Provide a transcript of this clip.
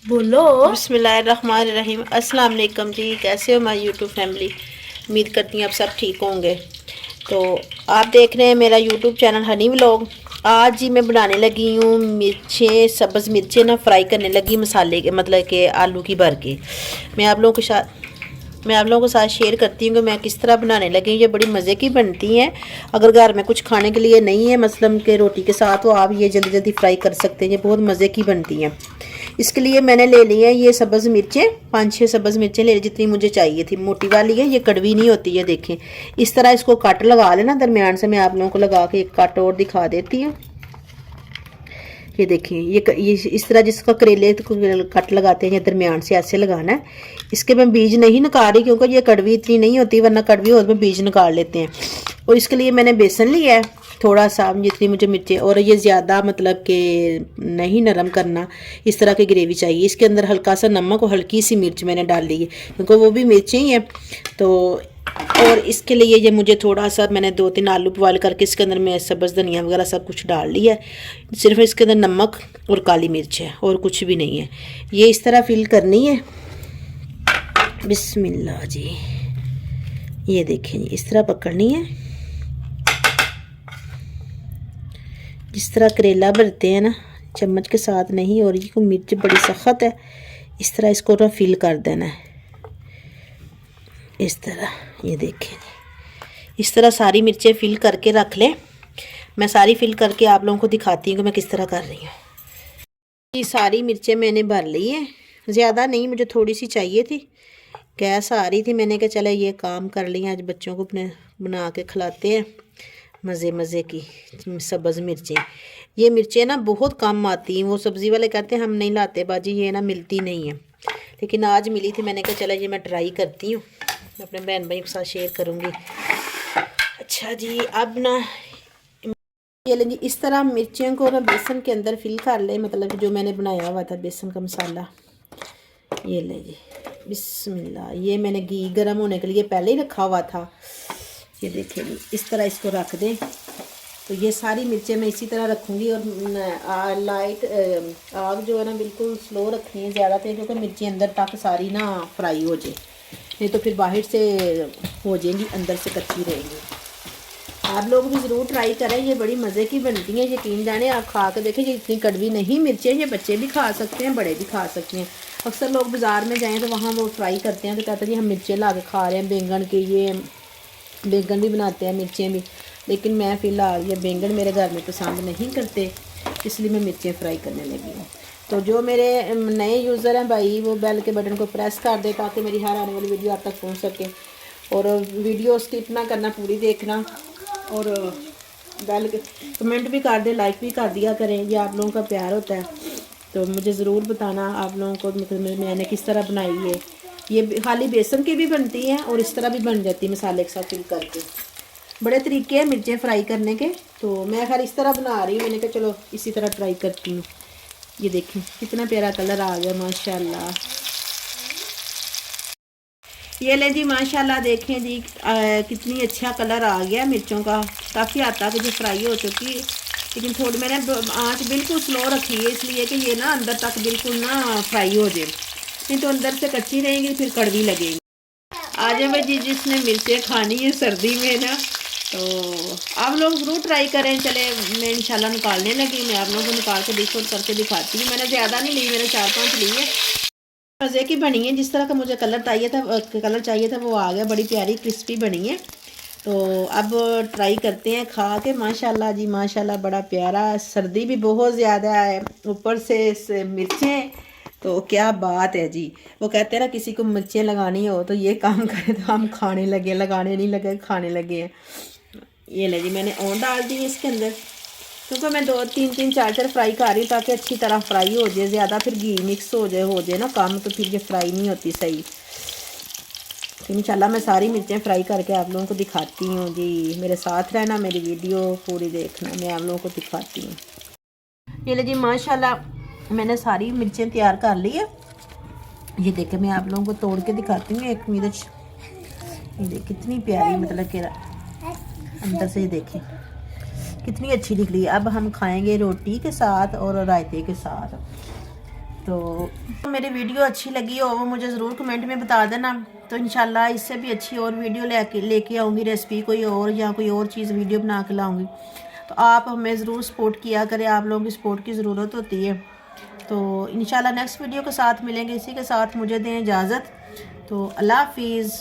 बोलो। बिस्मिल्लाहिर्रहमानिर्रहीम। अस्सलाम वालेकुम जी, कैसे हो माय यूट्यूब फैमिली। उम्मीद करती हूँ आप सब ठीक होंगे। तो आप देख रहे हैं मेरा यूट्यूब चैनल हनी व्लॉग। आज जी मैं बनाने लगी हूँ मिर्चें, सब्ज़ मिर्चें ना फ्राई करने लगी मसाले के, मतलब के आलू की भर के। मैं आप लोगों के साथ शेयर करती हूँ कि मैं किस तरह बनाने लगी हूँ। ये बड़ी मज़े की बनती हैं। अगर घर में कुछ खाने के लिए नहीं है, मसलन के रोटी के साथ, तो आप ये जल्दी जल्दी फ्राई कर सकते हैं। ये बहुत मज़े की बनती हैं। इसके लिए मैंने ले ली है ये सब्ज़ मिर्चें, 5-6 सब्ज़ मिर्चें ले ली, जितनी मुझे चाहिए थी। मोटी वाली है, ये कड़वी नहीं होती है। देखें, इस तरह इसको कट लगा लेना दरमियान से। मैं आप लोगों को लगा के एक कट और दिखा देती हूँ। ये देखिए, ये इस तरह जिसका करेले तो कट लगाते हैं, दरमियान से ऐसे लगाना है। इसके मैं बीज नहीं निकाल रही, क्योंकि ये कड़वी इतनी नहीं होती, वरना कड़वी हो तो बीज निकाल लेते हैं। और इसके लिए मैंने बेसन लिया है थोड़ा सा, जितनी मुझे मिर्चें, और ये ज़्यादा मतलब कि नहीं नरम करना, इस तरह की ग्रेवी चाहिए। इसके अंदर हल्का सा नमक और हल्की सी मिर्च मैंने डाल ली है, क्योंकि वो भी मिर्चें ही हैं। तो और इसके लिए ये मुझे थोड़ा सा, मैंने 2-3 आलू बॉयल करके इसके अंदर मैं सब्ज़ धनिया वगैरह सब कुछ डाल लिया है। सिर्फ इसके अंदर नमक और काली मिर्च है, और कुछ भी नहीं है। ये इस तरह फिल करनी है। बिस्मिल्लाह जी। ये देखें जी, इस तरह पकड़नी है, जिस तरह करेला भरते हैं ना, चम्मच के साथ नहीं। और ये मिर्च बड़ी सख्त है, इस तरह इसको ना फिल कर देना है, इस तरह। ये देखें, इस तरह सारी मिर्चें फिल करके रख लें। मैं सारी फिल करके आप लोगों को दिखाती हूँ कि मैं किस तरह कर रही हूँ। ये सारी मिर्चें मैंने भर ली है, ज़्यादा नहीं, मुझे थोड़ी सी चाहिए थी। गैस आ रही थी, मैंने कहा चलो ये काम कर लिया, आज बच्चों को अपने बना के खिलाते हैं मज़े मज़े की सब्ज़ मिर्चें। ये मिर्चें ना बहुत कम आती हैं। वो सब्ज़ी वाले कहते हैं हम नहीं लाते बाजी, ये ना मिलती नहीं है, लेकिन आज मिली थी। मैंने कहा चलो ये मैं ट्राई करती हूँ, अपने बहन भाई के साथ शेयर करूँगी। अच्छा जी, अब ना ये लें जी, इस तरह मिर्चियों को ना बेसन के अंदर फिल कर ले, मतलब जो मैंने बनाया हुआ था बेसन का मसाला। ये ले जी, बिस्मिल्लाह। ये मैंने घी गर्म होने के लिए पहले ही रखा हुआ था। ये देखिए जी, इस तरह इसको रख दें। तो ये सारी मिर्चें मैं इसी तरह रखूँगी, और लाइट आग जो है ना बिल्कुल स्लो रखनी है ज़्यादा तेज, क्योंकि मिर्ची अंदर तक सारी ना फ्राई हो जाए, नहीं तो फिर बाहर से हो जाएंगी, अंदर से कच्ची रहेंगी। आप लोग भी ज़रूर ट्राई करें, ये बड़ी मज़े की बनती हैं। यकीन जाने, आप खा के देखें, ये इतनी कड़वी नहीं मिर्चें, ये बच्चे भी खा सकते हैं, बड़े भी खा सकते हैं। अक्सर लोग बाज़ार में जाएँ तो वहाँ वो फ्राई करते हैं, तो कहते हैं जी हम मिर्चें ला के खा रहे हैं, बैंगन के। ये बैंगन भी बनाते हैं, मिर्चें भी, लेकिन मैं फ़िलहाल ये बैंगन मेरे घर में पसंद नहीं करते, इसलिए मैं मिर्चें फ्राई करने लगी हूँ। तो जो मेरे नए यूज़र हैं भाई, वो बेल के बटन को प्रेस कर दे, ताकि मेरी हर आने वाली वीडियो आप तक पहुँच सके। और वीडियो स्किप ना करना, पूरी देखना। और बेल के कमेंट भी कर दे, लाइक भी कर दिया करें, ये आप लोगों का प्यार होता है। तो मुझे ज़रूर बताना आप लोगों को मतलब मैंने किस तरह बनाई है। ये खाली बेसन की भी बनती है और इस तरह भी बन जाती है मसाले के साथ फिल करके। बड़े तरीके हैं मिर्चें फ्राई करने के। तो मैं खैर इस तरह बना रही हूँ, मैंने कहा चलो इसी तरह ट्राई करती हूँ। ये देखें कितना प्यारा कलर आ गया माशाल्लाह। ये लें जी, माशाल्लाह देखें जी, कितनी अच्छा कलर आ गया मिर्चों का। काफ़ी हद तक जो फ्राई हो चुकी, लेकिन थोड़ी मैंने आंच बिल्कुल स्लो रखी है, इसलिए कि ये ना अंदर तक बिल्कुल ना फ्राई हो जाए, नहीं तो अंदर से कच्ची रहेंगी, फिर कड़वी लगेगी। आज भाई जी, जिसने मिर्चें खानी है सर्दी में ना, तो आप लोग ज़रूर ट्राई करें। चले मैं इंशाल्लाह निकालने लगी, मैं आप लोगों को निकाल के डिश आउट करके दिखाती हूँ। मैंने ज़्यादा नहीं ली, मैंने 4-5 ली है। मज़े की बनी है, जिस तरह का मुझे कलर चाहिए था वो आ गया। बड़ी प्यारी क्रिस्पी बनी है। तो अब ट्राई करते हैं खा के। माशाल्लाह जी माशाल्लाह, बड़ा प्यारा। सर्दी भी बहुत ज़्यादा है, ऊपर से मिर्चें, तो क्या बात है जी। वो कहते हैं ना, किसी को मिर्चें लगानी हो तो ये काम करें, तो हम खाने लगे, लगाने नहीं लगे, खाने लगे हैं। ये ले जी, मैंने ओन डाल दी है इसके अंदर, क्योंकि मैं 2-3-4 फ्राई कर रही हूँ, ताकि अच्छी तरह फ्राई हो जाए। ज़्यादा फिर घी मिक्स हो जाए ना कम, तो फिर ये फ्राई नहीं होती सही। तो इंशाल्लाह मैं सारी मिर्चें फ्राई करके आप लोगों को दिखाती हूँ जी। मेरे साथ रहना, मेरी वीडियो पूरी देखना, मैं आप लोगों को दिखाती हूँ। ये ले जी, माशाल्लाह मैंने सारी मिर्चें तैयार कर ली है। ये देखें, मैं आप लोगों को तोड़ के दिखाती हूँ एक मिर्च। ये देख कितनी प्यारी, मतलब कि अंदर से, ये देखें कितनी अच्छी निकली। अब हम खाएंगे रोटी के साथ और रायते के साथ। तो मेरी वीडियो अच्छी लगी हो वो मुझे ज़रूर कमेंट में बता देना। तो इंशाल्लाह इससे भी अच्छी और वीडियो लेके आऊँगी, रेसिपी कोई और या कोई और चीज़ वीडियो बना के लाऊँगी। तो आप हमें ज़रूर सपोर्ट किया करें, आप लोगों की सपोर्ट की ज़रूरत होती है। तो इंशाल्लाह नेक्स्ट वीडियो के साथ मिलेंगे। इसी के साथ मुझे दें इजाज़त। तो अल्लाह हाफिज़।